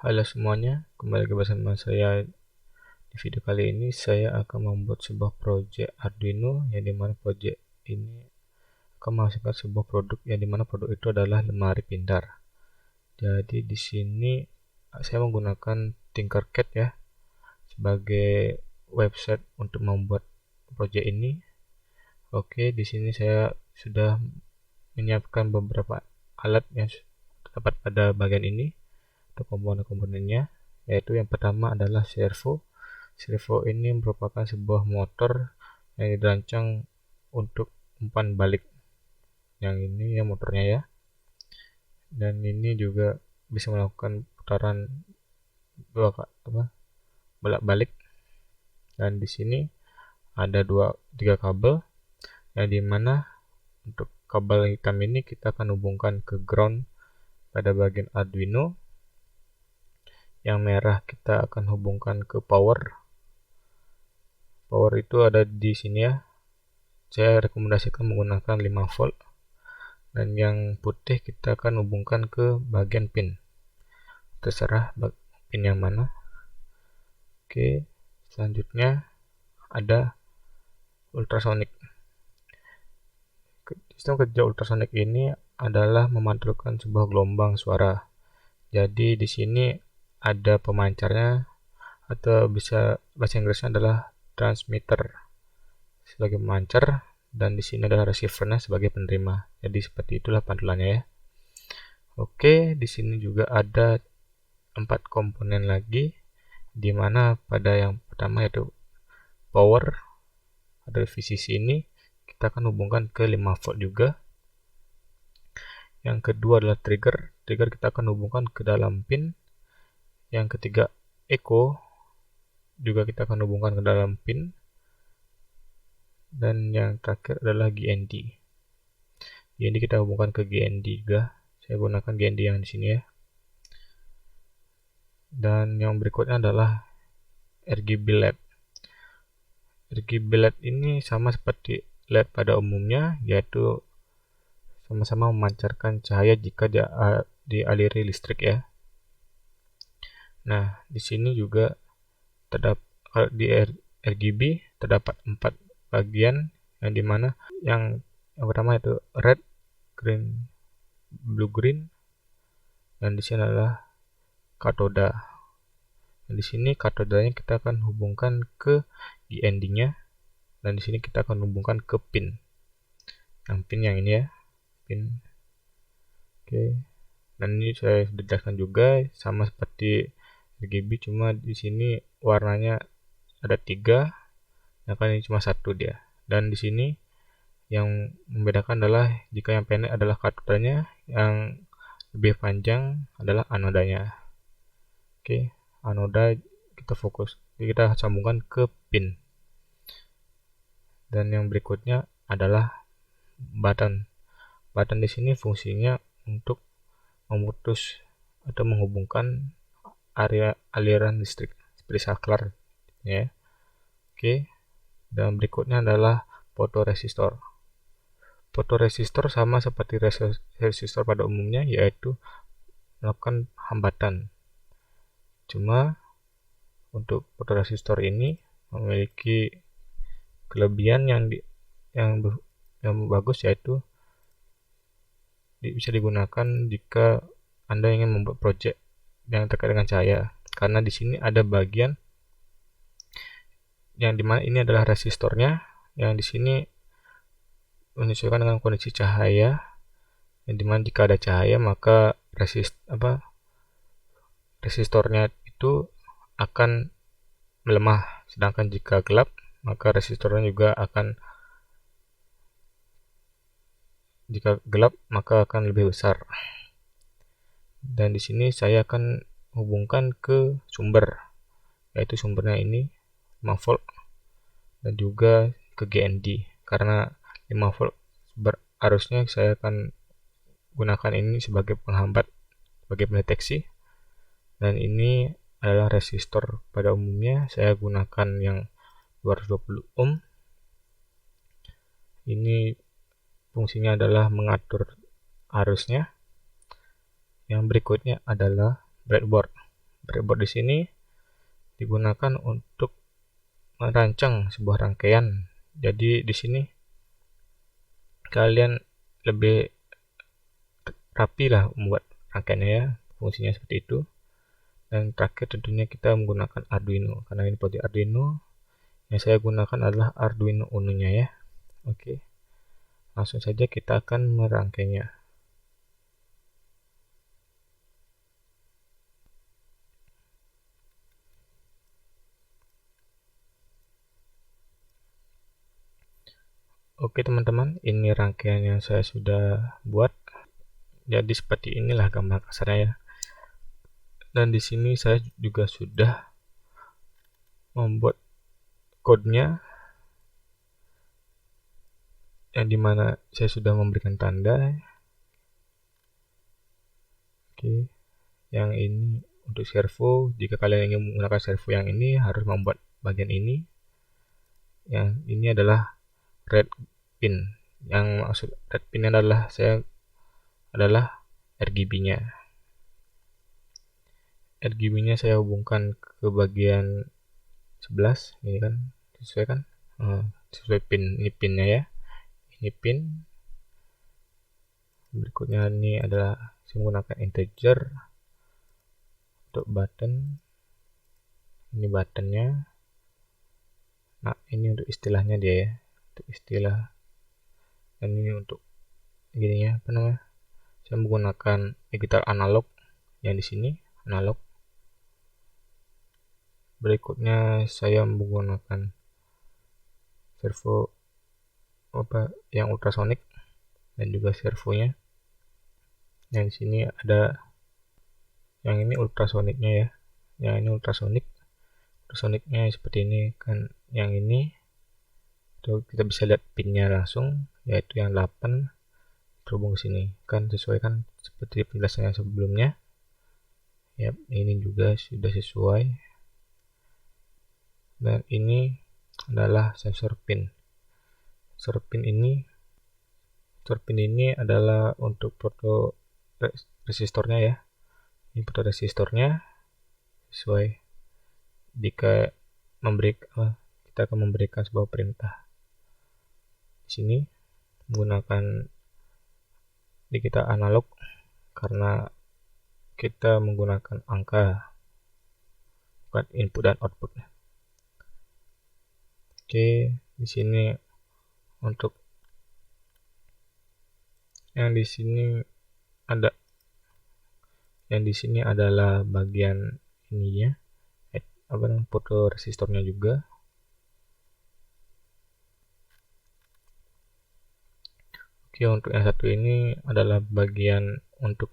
Halo semuanya, kembali lagi bersama saya. Di video kali ini saya akan membuat sebuah project Arduino yang dimana project ini akan menghasilkan sebuah produk yang dimana produk itu adalah lemari pintar. Jadi di sini saya menggunakan Tinkercad ya sebagai website untuk membuat project ini. Oke, di sini saya sudah menyiapkan beberapa alat yang terdapat pada bagian ini untuk komponen-komponennya, yaitu yang pertama adalah servo. Servo ini merupakan sebuah motor yang dirancang untuk umpan balik. Yang ini ya motornya ya. Dan ini juga bisa melakukan putaran bolak-balik. Dan di sini ada 3 kabel yang dimana untuk kabel hitam ini kita akan hubungkan ke ground pada bagian Arduino. Yang merah kita akan hubungkan ke power. Power itu ada di sini ya. Saya rekomendasikan menggunakan 5 volt. Dan yang putih kita akan hubungkan ke bagian pin. Terserah pin yang mana. Oke, selanjutnya ada ultrasonic. Sistem kerja ultrasonic ini adalah memantulkan sebuah gelombang suara. Jadi di sini ada pemancarnya, atau bisa bahasa Inggrisnya adalah transmitter sebagai pemancar, dan di sini adalah receivernya sebagai penerima. Jadi seperti itulah pantulannya ya. Oke, di sini juga ada 4 komponen lagi, di mana pada yang pertama yaitu power, ada VCC ini kita akan hubungkan ke 5 volt juga. Yang kedua adalah trigger kita akan hubungkan ke dalam pin. Yang ketiga echo juga kita akan hubungkan ke dalam pin. Dan yang terakhir adalah GND. GND kita hubungkan ke GND juga. Saya gunakan GND yang di sini ya. Dan yang berikutnya adalah RGB LED. RGB LED ini sama seperti LED pada umumnya, yaitu sama-sama memancarkan cahaya jika dialiri listrik ya. Nah, di sini juga terdapat, di RGB terdapat 4 bagian, yang dimana yang pertama itu red, green, blue, green, dan di sini adalah katoda. Dan di sini katodanya kita akan hubungkan ke GND-nya, dan di sini kita akan hubungkan ke pin. Yang pin yang ini ya, pin. Oke. Dan ini saya sudah jelaskan juga sama seperti RGB, cuma di sini warnanya ada 3, yang kan ini cuma 1 dia. Dan di sini yang membedakan adalah jika yang pendek adalah katodanya, yang lebih panjang adalah anodanya. Oke, anoda kita sambungkan ke pin. Dan yang berikutnya adalah button. Button di sini fungsinya untuk memutus atau menghubungkan area aliran listrik seperti saklar ya. Oke. Dan berikutnya adalah fotoresistor. Fotoresistor sama seperti resistor pada umumnya, yaitu melakukan hambatan. Cuma untuk fotoresistor ini memiliki kelebihan yang bagus, yaitu bisa digunakan jika Anda ingin membuat project yang terkait dengan cahaya, karena di sini ada bagian yang dimana ini adalah resistornya, yang di sini menyesuaikan dengan kondisi cahaya, yang dimana jika ada cahaya maka resistornya itu akan melemah, sedangkan jika gelap maka resistornya juga akan lebih besar. Dan di sini saya akan hubungkan ke sumber, yaitu sumbernya ini 5 volt, dan juga ke GND, karena 5 volt arusnya saya akan gunakan ini sebagai penghambat, sebagai pendeteksi. Dan ini adalah resistor pada umumnya, saya gunakan yang 220 ohm. Ini fungsinya adalah mengatur arusnya. Yang berikutnya adalah breadboard. Breadboard di sini digunakan untuk merancang sebuah rangkaian. Jadi di sini kalian lebih rapi lah membuat rangkaiannya ya, fungsinya seperti itu. Dan terakhir tentunya kita menggunakan Arduino, karena ini project Arduino. Yang saya gunakan adalah Arduino Uno-nya ya. Oke, langsung saja kita akan merangkainya. Oke teman-teman, ini rangkaian yang saya sudah buat. Jadi seperti inilah gambar kasarnya ya. Dan di sini saya juga sudah membuat kodenya, yang dimana saya sudah memberikan tanda. Oke, yang ini untuk servo. Jika kalian ingin menggunakan servo yang ini, harus membuat bagian ini. Yang ini adalah red pin. Yang maksud red pin adalah RGB-nya. RGB-nya saya hubungkan ke bagian 11 ini kan, sesuai kan? Sesuai pin, ini pinnya ya. Ini pin. Berikutnya ini adalah saya menggunakan integer untuk button. Ini buttonnya. Nah, ini untuk istilahnya dia ya. Untuk istilah. Dan ini untuk gini ya, apa namanya? Saya menggunakan digital analog yang di sini, analog. Berikutnya saya menggunakan servo yang ultrasonic dan juga servonya. Yang di sini ada yang ini ultrasonicnya ya. Yang ini ultrasonic. Ultrasonicnya seperti ini kan. Yang ini tuh kita bisa lihat pinnya langsung, yaitu yang 8 terhubung ke sini. Kan sesuai kan seperti penjelasannya sebelumnya. Ya, ini juga sudah sesuai. Dan ini adalah sensor pin. Sensor pin ini adalah untuk foto resistornya ya. Ini foto resistornya sesuai jika kita akan memberikan sebuah perintah. Di sini menggunakan digital analog karena kita menggunakan angka, bukan input dan output. Oke, di sini untuk yang di sini adalah bagian ininya, foto resistornya juga. Oke, untuk yang satu ini adalah bagian untuk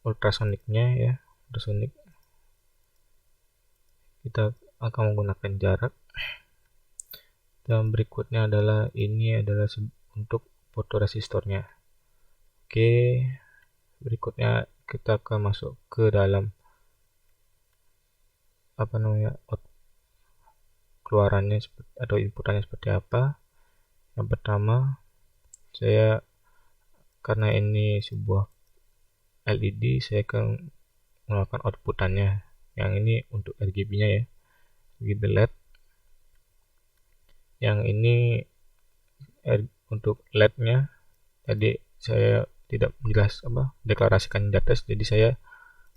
ultrasonicnya ya, ultrasonic. Kita akan menggunakan jarak. Dan berikutnya adalah untuk foto resistornya. Oke, berikutnya kita akan masuk ke dalam keluarannya atau inputannya seperti apa. Yang pertama, karena ini sebuah LED, saya akan melakukan outputannya. Yang ini untuk RGB-nya ya, RGB LED. Yang ini untuk LED-nya. Tadi saya tidak deklarasikan di atas, jadi saya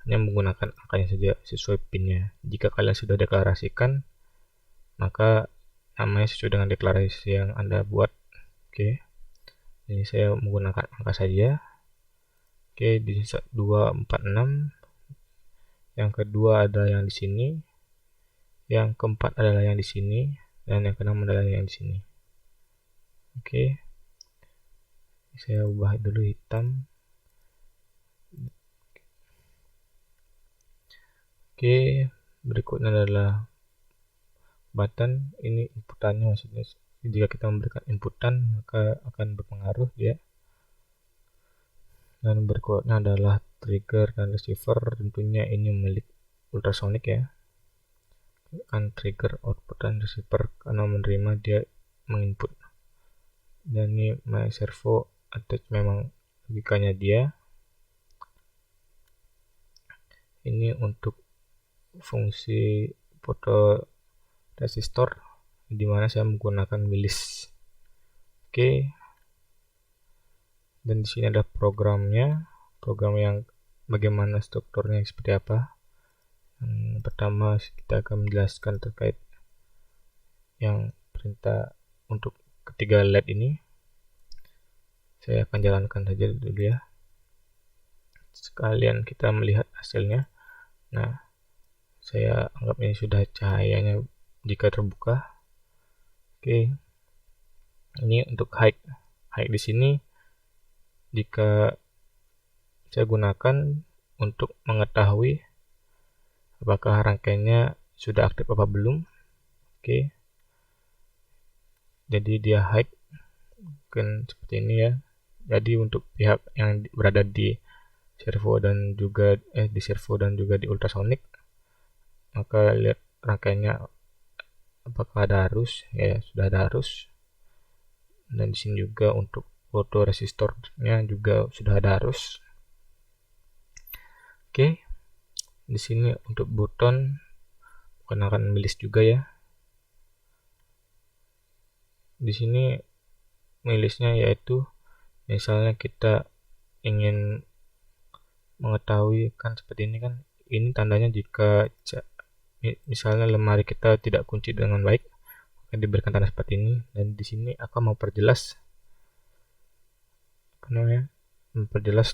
hanya menggunakan angkanya saja sesuai pinnya. Jika kalian sudah deklarasikan, maka namanya sesuai dengan deklarasi yang Anda buat. Oke, jadi saya menggunakan angka saja. Oke, di 246. Yang kedua adalah yang di sini. Yang keempat adalah yang di sini, dan yang keenam adalah yang di sini. Oke, saya ubah dulu hitam. Oke, berikutnya adalah button. Ini inputannya, maksudnya jika kita memberikan inputan maka akan berpengaruh dia. Dan berikutnya adalah trigger dan receiver. Tentunya ini milik ultrasonic ya, kan trigger, output, dan receiver karena menerima dia menginput. Dan ini my servo attach, memang logikanya dia. Ini untuk fungsi foto resistor dimana saya menggunakan milis. Oke, dan di sini ada programnya, program yang bagaimana strukturnya seperti apa. Yang pertama kita akan menjelaskan terkait yang perintah untuk ketiga LED ini. Saya akan jalankan saja dulu ya, sekalian kita melihat hasilnya. Nah, saya anggap ini sudah cahayanya jika terbuka. Oke, ini untuk high di sini jika saya gunakan untuk mengetahui apakah rangkaiannya sudah aktif apa belum. Oke, jadi dia high kan seperti ini ya. Jadi untuk pihak yang berada di servo dan juga di ultrasonic, maka lihat rangkaiannya apakah ada arus, ya sudah ada arus. Dan di sini juga untuk fotoresistornya juga sudah ada arus. Oke, di sini untuk buton gunakan milis juga ya. Di sini milisnya yaitu misalnya kita ingin mengetahui kan seperti ini kan, ini tandanya jika misalnya lemari kita tidak kunci dengan baik, akan diberikan tanda seperti ini. Dan di sini akan memperjelas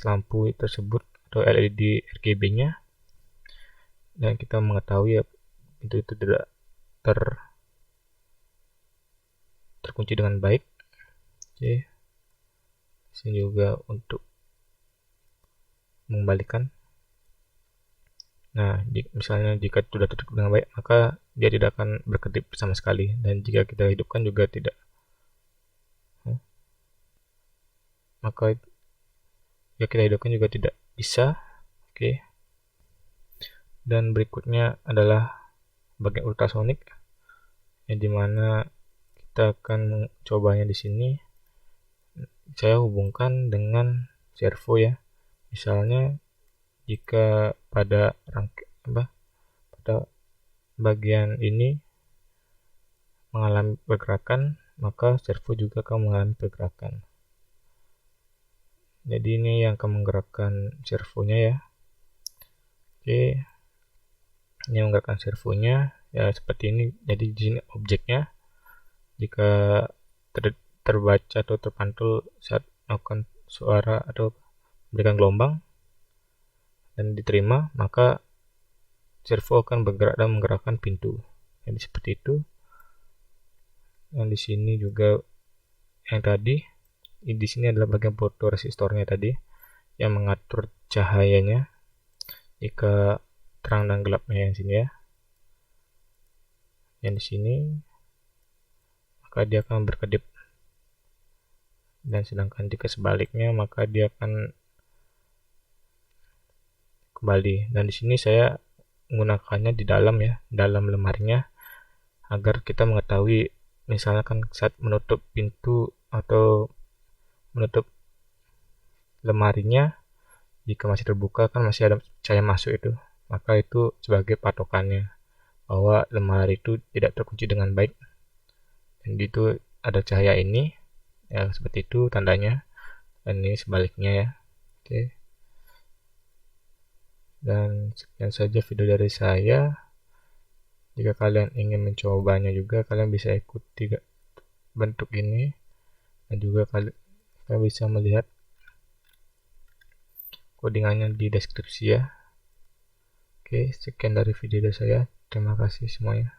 lampu tersebut atau LED RGB-nya, dan kita mengetahui ya, itu tidak terkunci dengan baik. Oke, sini juga untuk mengembalikan. Nah, misalnya jika sudah tertutup dengan baik, maka dia tidak akan berkedip sama sekali, dan jika kita hidupkan juga tidak. Maka jika kita hidupkan juga tidak bisa. Oke. Dan berikutnya adalah bagian ultrasonik, yang dimana kita akan mencobanya di sini. Saya hubungkan dengan servo ya. Misalnya jika pada bagian ini mengalami pergerakan, maka servo juga akan mengalami pergerakan. Jadi ini yang akan menggerakkan servonya ya. Oke, ini menggerakkan servonya ya seperti ini. Jadi di sini objeknya jika terbaca atau terpantul saat melakukan suara atau memberikan gelombang dan diterima, maka servo akan bergerak dan menggerakkan pintu. Jadi seperti itu. Yang di sini juga yang tadi, di sini adalah bagian fotoresistornya tadi yang mengatur cahayanya jika terang dan gelapnya yang sini ya. Yang di sini maka dia akan berkedip, dan sedangkan jika sebaliknya maka dia akan kembali. Dan di sini saya menggunakannya di dalam ya, dalam lemarinya, agar kita mengetahui misalnya kan saat menutup pintu atau menutup lemarinya, jika masih terbuka kan masih ada cahaya masuk itu, maka itu sebagai patokannya bahwa lemari itu tidak terkunci dengan baik, dan itu ada cahaya ini ya, seperti itu tandanya. Dan ini sebaliknya ya. Oke, dan sekian saja video dari saya. Jika kalian ingin mencobanya juga, kalian bisa ikuti bentuk ini, dan juga kalian bisa melihat codingannya di deskripsi ya. Oke, sekian dari video dari saya. Terima kasih semuanya.